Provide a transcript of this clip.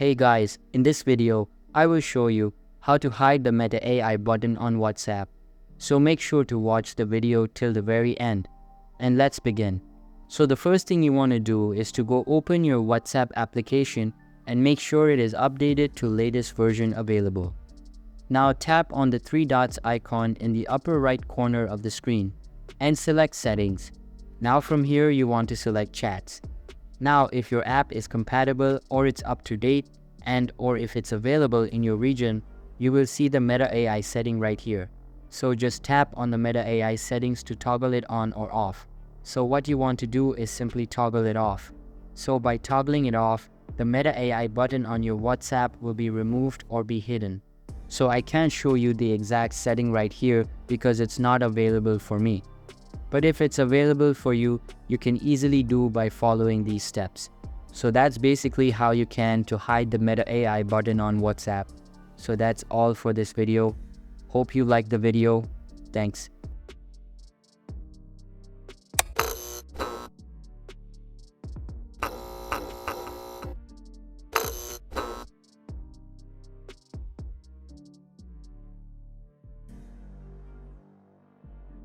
Hey guys, in this video, I will show you how to hide the Meta AI button on WhatsApp. So make sure to watch the video till the very end. And let's begin. So the first thing you want to do is to go open your WhatsApp application and make sure it is updated to latest version available. Now tap on the three dots icon in the upper right corner of the screen and select Settings. Now from here you want to select Chats. Now if your app is compatible or it's up to date or if it's available in your region, you will see the Meta AI setting right here. So just tap on the Meta AI settings to toggle it on or off. So what you want to do is simply toggle it off. So by toggling it off, the Meta AI button on your WhatsApp will be removed or be hidden. So I can't show you the exact setting right here because it's not available for me. But if it's available for you, you can easily do by following these steps. So that's basically how you can to hide the Meta AI button on WhatsApp. So that's all for this video. Hope you liked the video. Thanks.